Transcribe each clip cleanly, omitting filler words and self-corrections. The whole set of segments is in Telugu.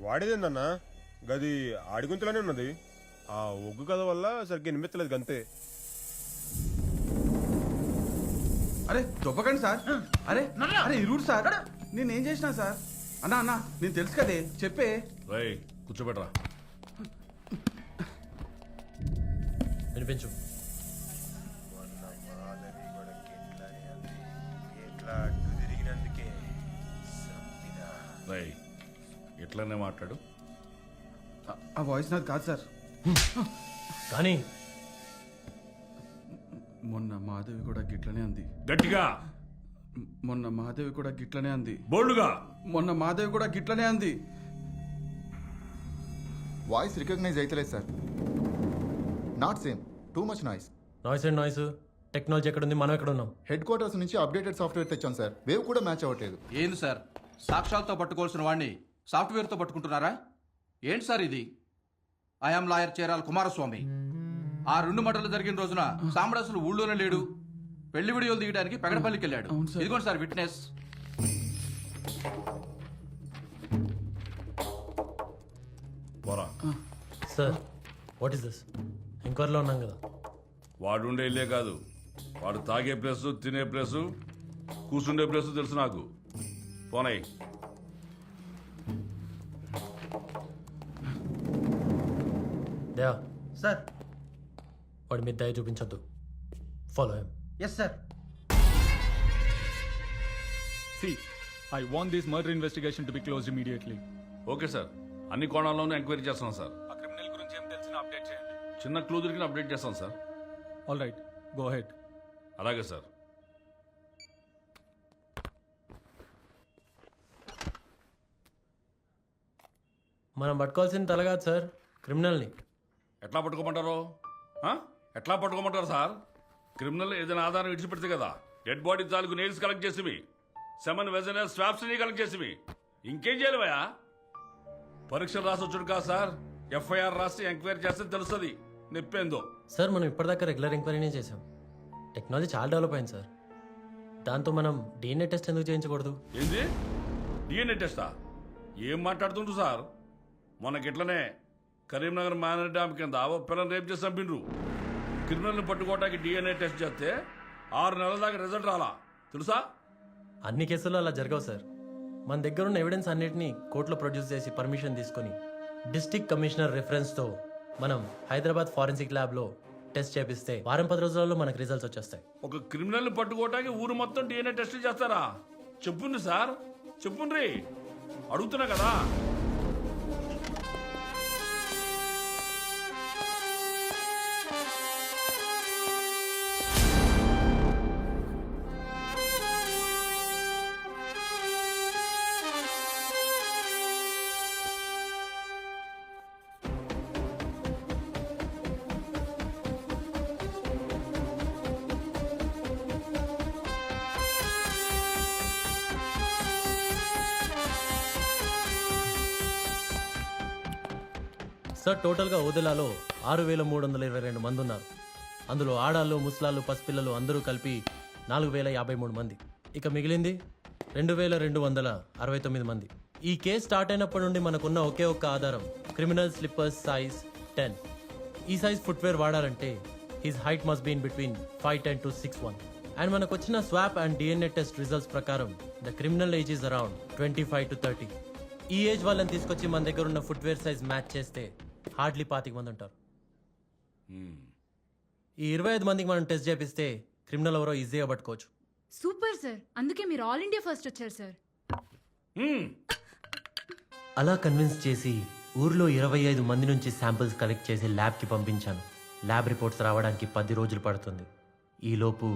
వాడేదేందన్నా గది ఆడిగుంతలోనే ఉన్నది. ఆ ఒగ్గు కథ వల్ల సరిగ్గా నిమిత్తలేదు గంతే. అరే దొబ్బకండి సార్. అరే అరే ఇరుడు సార్. నేనేం చేసినా సార్? అన్నా నేను తెలుసు కదే చెప్పే. రై కూర్చోబెట్రా. వినిపించు. రై ఎట్లనే మాట్లాడు. ఆ వాయిస్ నాది కాదు సార్. కానీ మొన్న మాధవి కూడా గిట్లనే అంది. గట్టిగా. మొన్న మాధవి కూడా గిట్లనే అంది. బోల్డ్గా. మొన్న మాధవి కూడా గిట్లనే అంది. వాయిస్ రికగ్నైజ్ అయితలేదు sir. Not same, too much noise. Noise and noise. Technology ఎక్కడుంది, మనం ఎక్కడ ఉన్నాం? హెడ్ క్వార్టర్స్ నుంచి అప్డేటెడ్ సాఫ్ట్వేర్ తెచ్చాం సార్. వేవ్ కూడా మ్యాచ్ అవ్వట్లేదు. ఏంది సార్, సాక్షాత్తో పట్టుకోవాల్సిన వాడిని సాఫ్ట్వేర్తో పట్టుకుంటున్నారా? ఏంటి సార్ ఇది? I'm lawyer చేరాల Kumaraswamy. ఆ 2 మటలు జరిగిన రోజున సాంబడు అసలు ఊళ్ళోనే లేడు. పెళ్లి వీడియోలు దిగడానికి పెగడపల్లికి వెళ్ళాడు. ఇదిగోండి సార్ విట్నెస్. పోరా. Sir what is this? ఎంక్వైరీలో ఉన్నాం కదా. వాడుండే ఇల్లే కాదు, వాడు తాగే ప్లేస్, తినే ప్లేసు, కూర్చుండే ప్లేసు తెలుసు నాకు. పోనాయి. దయా సార్. వాడి మీద దయ చూపించొద్దు. Follow him. Yes sir. See, I want this murder investigation to be closed immediately. Okay sir, అన్ని కోణాల్లోనూ ఎంక్వైరీ చేస్తాం సార్. ఆ క్రిమినల్ గురించి ఏం తెలిసినా అప్డేట్ చేయండి. చిన్న క్లూ దొరికిన అప్డేట్ చేస్తాం sir. All right, go head. అలాగే సార్. మనం పట్టుకోవాల్సిన తల కాదు సార్, క్రిమినల్ని. ఎట్లా పట్టుకోమంటారు? ఎట్లా పట్టుకోమంటారు సార్? క్రిమినల్ ఏదైనా ఆధారం విడిచిపెడితే కదా. డెడ్ బాడీ తాలూకు నెయిల్స్ కలెక్ట్ చేసివి, సెమన్ వెజనల్ స్వాబ్స్ కలెక్ట్ చేసివి. ఇంకేం చేయలేవయా? పరీక్షలు రాసి వచ్చాడు కాదు సార్. ఎఫ్ఐఆర్ రాసి ఎంక్వైరీ చేస్తే తెలుస్తుంది నొప్పేందో. సార్ మనం ఇప్పటిదాకా రెగ్యులర్ ఎంక్వైరీనే చేసాం. టెక్నాలజీ చాలా డెవలప్ అయింది సార్. దాంతో మనం డిఎన్ఏ టెస్ట్ ఎందుకు చేయించకూడదు? ఏంది డిఎన్ఏ టెస్టా? ఏం మాట్లాడుతుండ్రు సార్? మొన్నకిట్లనే కరీంనగర్ మ్యానర్ డ్యామ్ కింద ఓ పిల్లలు రేపు చేసి చంపిండ్రు. క్రిమినల్ని పట్టుకోవడానికి డిఎన్ఏ టెస్ట్ చేస్తే 6 నెలల దాకా రిజల్ట్ రాలా తెలుసా? అన్ని కేసుల్లో అలా జరగవు సార్. మన దగ్గర ఉన్న ఎవిడెన్స్ అన్నిటినీ కోర్టులో ప్రొడ్యూస్ చేసి పర్మిషన్ తీసుకొని డిస్ట్రిక్ట్ కమిషనర్ రిఫరెన్స్తో మనం హైదరాబాద్ ఫారెన్సిక్ ల్యాబ్లో టెస్ట్ చేపిస్తే 10 రోజులలో మనకు రిజల్ట్స్ వచ్చేస్తాయి. ఒక క్రిమినల్ని పట్టుకోవడానికి ఊరు మొత్తం డిఎన్ఏ టెస్ట్ చేస్తారా? చెప్పుండ్రి సార్, చెప్పుండ్రి. అడుగుతున్నా కదా. సార్ టోటల్గా ఓదెలాలో 6,322 మంది ఉన్నారు. అందులో ఆడాళ్ళు, ముసలాళ్ళు, పసిపిల్లలు అందరూ కలిపి 4,053 మంది. ఇక మిగిలింది 2,269 మంది. ఈ కేసు స్టార్ట్ అయినప్పటి నుండి మనకున్న ఒకే ఒక్క ఆధారం క్రిమినల్ స్లిప్పర్స్ సైజ్ 10. ఈ సైజ్ ఫుట్వేర్ వాడాలంటే his height must been between 5'10" to 6'1". And మనకు వచ్చిన swab and DNA test results ప్రకారం the criminal age is around 25 to 30. ఈ ఏజ్ వాళ్ళని తీసుకొచ్చి మన దగ్గర ఉన్న ఫుట్వేర్ సైజ్ మ్యాచ్ చేస్తే హార్డ్లీ 25 మంది ఉంటారు. ఈ 25 మందికి మనం టెస్ట్ చేపిస్తే క్రిమినల్ ఎవరో ఈజీగా పట్టుకోవచ్చు. సూపర్ సార్, అందుకే మీరు ఆల్ ఇండియా ఫస్ట్ వచ్చారు సార్. అలా కన్విన్స్ చేసి ఊర్లో 25 మంది నుంచి శాంపిల్స్ కలెక్ట్ చేసి ల్యాబ్కి పంపించాను. ల్యాబ్ రిపోర్ట్స్ రావడానికి 10 రోజులు పడుతుంది. ఈలోపు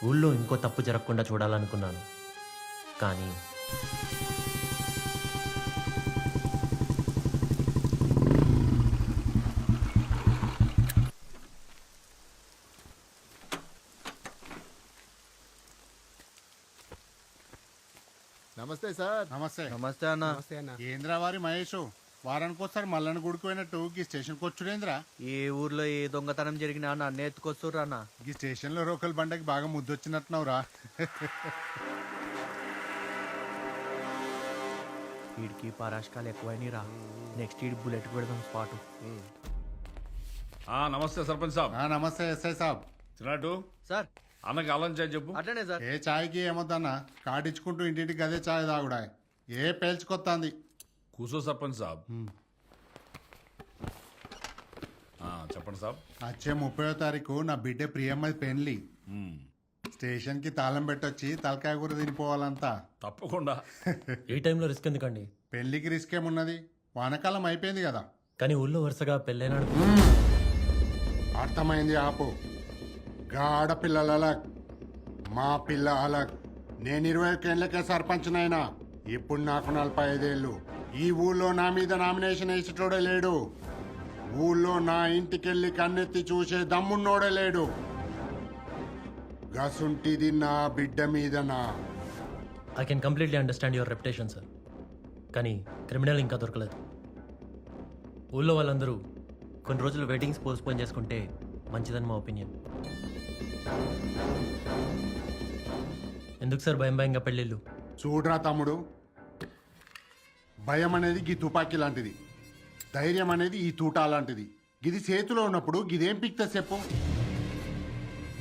ఊళ్ళో ఇంకో తప్పు జరగకుండా చూడాలనుకున్నాను. కానీ నమస్తే సార్. నమస్తే. నమస్తే అన్న. ఏంద్రా వారి మహేష్ వారానికి ఒకసారి మల్లన్న గుడికి పోయినట్టు ఈ స్టేషన్కి వచ్చుడేంద్రా? ఏ ఊర్లో ఏ దొంగతనం జరిగినా నన్ను ఎత్తుకొస్తుర్రా అన్న. ఈ స్టేషన్లో రోకల్ బండకి బాగా ముద్దొచ్చినట్టున్నావురా. వీడికి పరాశకాలు ఎక్కువైనా రా నెక్స్ట్ వీడి బుల్లెట్ పెడదాం స్పాట్. నమస్తే సర్పంచ్ సాబ్. నమస్తే ఎస్ఐ సాబ్. తిన్నట్టు సార్ అన్నకి అల్లం చాయ్ చెప్పు. అట్లనే సార్. ఏ చాయ్కి ఏమొద్దన్నా కాటించుకుంటూ ఇంటింటికి అదే చాయ్ తాగుడా. ఏ పేల్చుకొత్తాంది. కూసో సర్పంచ్ సాబ్. చెప్పండి సాబ్. వచ్చే 30వ తారీఖు నా బిడ్డ ప్రియమ్మది పెళ్లి. స్టేషన్ కి తాళం పెట్టొచ్చి తలకాయ కూర తినిపోవాలంతా. తప్పకుండా. ఈ టైంలో రిస్క్ ఎందుకండి? పెళ్లికి రిస్క్ ఏమున్నది, వానకాలం అయిపోయింది కదా. కానీ ఊళ్ళో వరుసగా పెళ్ళైనాడు. అర్థమైంది ఆపు. గా ఆడపిల్లల అలగ్, మా పిల్ల అలగ్. నేను 21 ఏళ్ళకే సర్పంచ్నైనా. ఇప్పుడు నాకు 45 ఏళ్ళు. ఈ ఊళ్ళో నా మీద నామినేషన్ వేసేటోడే లేడు. ఊళ్ళో నా ఇంటికెళ్ళి కన్నెత్తి చూసే దమ్మున్నోడే లేడు. గసుంటిది నా బిడ్డ మీదనా. I can completely understand your reputation sir. కానీ క్రిమినల్ ఇంకా దొరకలేదు. ఊళ్ళో వాళ్ళందరూ కొన్ని రోజులు వెడ్డింగ్స్ పోస్ట్పోన్ చేసుకుంటే మంచిదని మా ఒపీనియన్. ఎందుకు సార్ భయం భయంగా పెళ్ళిళ్ళు? చూడరా తమ్ముడు, భయం అనేది గీ తుపాకీ లాంటిది, ధైర్యం అనేది ఈ తూటా లాంటిది. గిది చేతిలో ఉన్నప్పుడు గిదేం పిక్తా చెప్పు.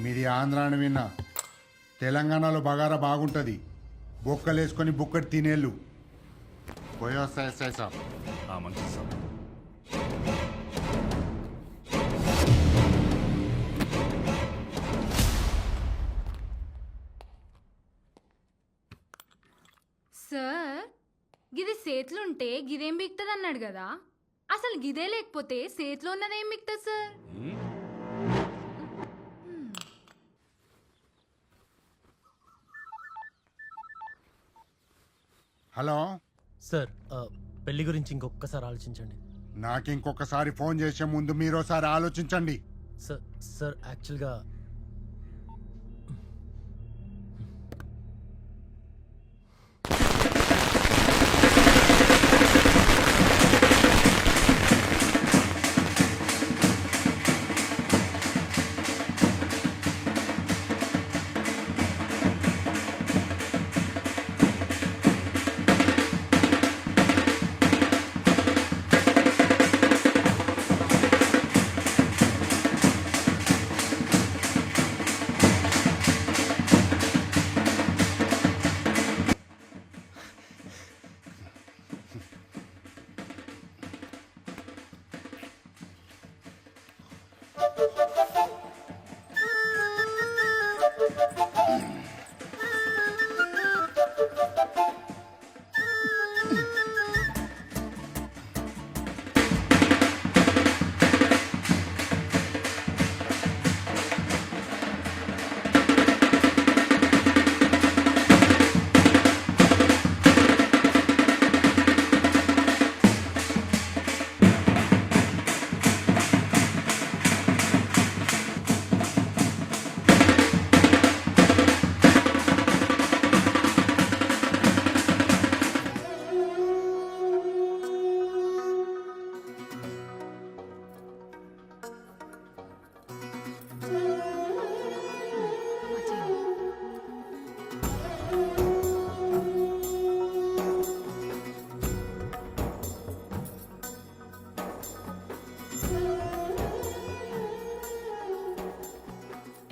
మీది ఆంధ్ర అని విన్నా, తెలంగాణలో బగారా బాగుంటుంది. బొక్కలేసుకొని బుక్కటి తినేళ్ళు. పోయొస్తాయి ఎస్ఐ సాబ్. మంచిది సాబ్. సార్ గిది సేతులుంటే గిదేం బిక్తుంది అన్నాడు కదా, అసలు గిదే లేకపోతే సేతులో ఉన్నదేం బిక్తుంది సార్? హలో సార్ పెళ్లి గురించి ఇంకొకసారి ఆలోచించండి. నాకు ఇంకొకసారి ఫోన్ చేసే ముందు మీరోసారి ఆలోచించండి. సార్ సార్ యాక్చువల్గా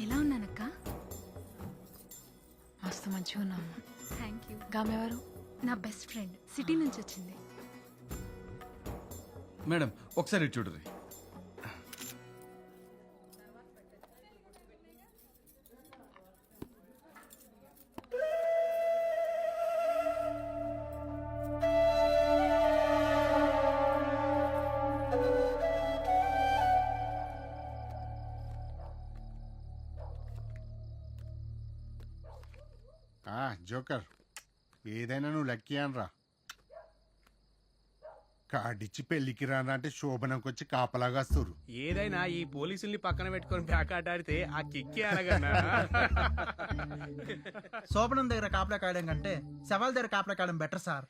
ఎలా ఉన్నానక్క? మస్తు మంచిగా ఉన్నాము. Thank you. గామెవరు? నా బెస్ట్ ఫ్రెండ్, సిటీ నుంచి వచ్చింది. మేడం ఒకసారి ఇటు చూడరి. జోకర్, ఏదైనా నువ్వు లక్కీ అనరా. కాడిచ్చి పెళ్లికి రానా అంటే శోభనంకి వచ్చి కాపలాగా వస్తురు. ఏదైనా ఈ పోలీసుల్ని పక్కన పెట్టుకొని బ్యాకాట్ ఆడితే ఆ కిక్కి అనగన్నా. శోభనం దగ్గర కాపలా కాయడం కంటే శవాల దగ్గర కాపలా కాయడం బెటర్ సార్.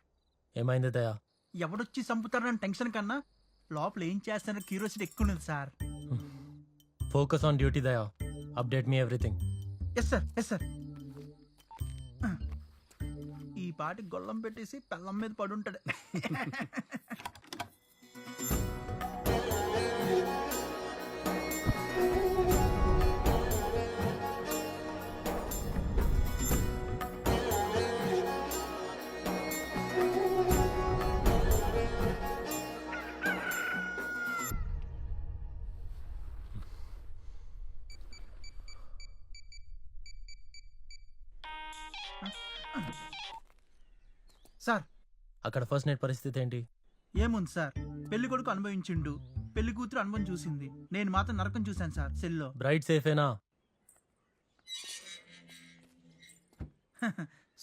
ఏమైంది దయా? ఎవడొచ్చి చంపుతారని టెన్షన్ కన్నా లోపల ఏం చేస్తారో క్యూరియాసిటీ ఎక్కువ ఉంది sir. Focus on duty Daya. Update me everything. Yes sir, yes sir. ఈ పాటి గొల్లం పెట్టేసి పెళ్ళం మీద పడుంటాడు. సార్ అక్కడ ఫస్ట్ నైట్ పరిస్థితి ఏంటి? ఏముంది సార్, పెళ్లి కొడుకు అనుభవించిండు, పెళ్లి కూతురు అనుభవం చూసింది, నేను మాత్రం నరకం చూశాను సార్ సెల్లో. బ్రైట్ సేఫేనా?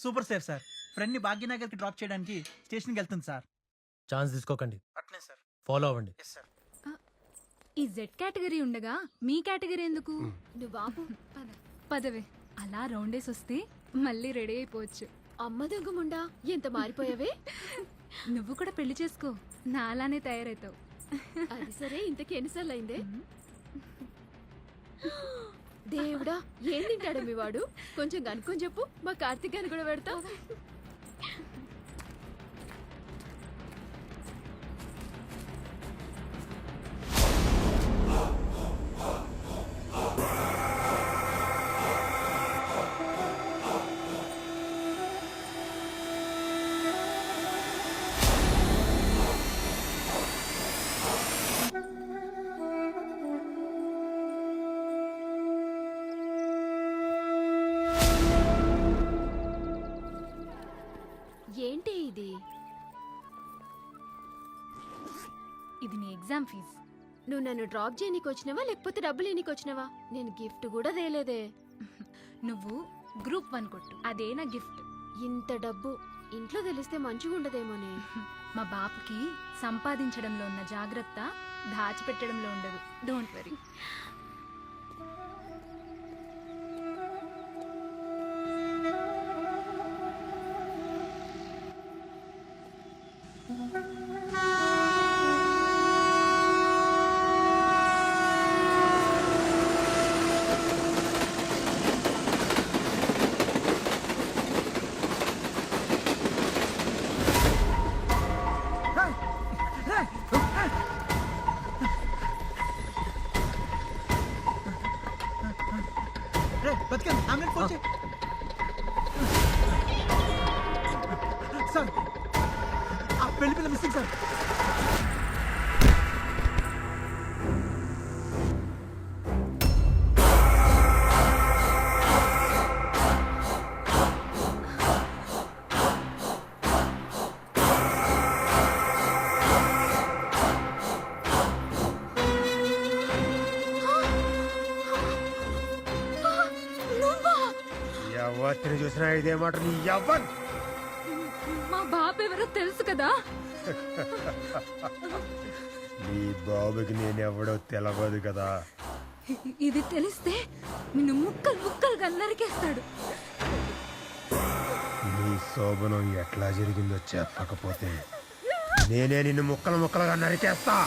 Super safe sir. ఫ్రెండ్ని భాగ్యనగర్కి డ్రాప్ చేయడానికి స్టేషన్కి వెళ్తుంది సార్. ఛాన్స్ తీసుకోకండి, అట్నే సార్. ఫాలో అవ్వండి. Yes sir. ఈ జెడ్ కేటగిరీ ఉండగా మీ కేటగిరీ ఎందుకు? నువ్వు బాబు పదవే, అలా రౌండేసి వస్తే మళ్ళీ రెడీ అయిపోవచ్చు. అమ్మ దొంగముండా ఎంత మారిపోయావే. నువ్వు కూడా పెళ్లి చేసుకో, నా అలానే తయారవుతావు. అది సరే, ఇంతకి ఎన్నిసార్లు అయిందే? దేవుడా, ఏం తింటాడు మీ వాడు? కొంచెం కనుక్కొని చెప్పు, మా కార్తీక్ అని కూడా పెడతావు. ఏంటి ఇది? ఇది నీ ఎగ్జామ్ ఫీజు. నువ్వు నన్ను డ్రాప్ చేయనీకి వచ్చినావా లేకపోతే డబ్బులు ఇనికి వచ్చినావా? నేను గిఫ్ట్ కూడా తేలేదే. నువ్వు గ్రూప్ 1 కొట్టు, అదే నా గిఫ్ట్. ఇంత డబ్బు ఇంట్లో తెలిస్తే మంచిగా ఉండదేమోనే. మా బాపుకి సంపాదించడంలో ఉన్న జాగ్రత్త దాచిపెట్టడంలో ఉండదు. Don't worry. రే బతికండి, అంబులెన్స్ ఫోన్ చేయి. సార్, ఆ పెళ్లి పిల్ల మిస్సింగ్ సార్. ఎవరిని చూసినా ఇదే మాట. నీ యవ్వన్ మా బాబు ఎవరో తెలుసు కదా. నీ బాబుకి నేనెవడో తెలవదు కదా. ఇది తెలిస్తే నిన్ను ముక్కలు ముక్కలుగా నరికేస్తాడు. నీ శోభనం ఎట్లా జరిగిందో చెప్పకపోతే నేనే నిన్ను ముక్కలు ముక్కలుగా నరికేస్తా.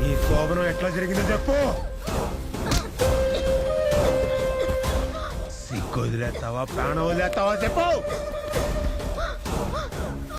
నీ శోభనం ఎట్లా జరిగిందో చెప్పు. సిగ్గు వదిలేస్తావా, ప్రాణం వదిలేస్తావా చెప్పు.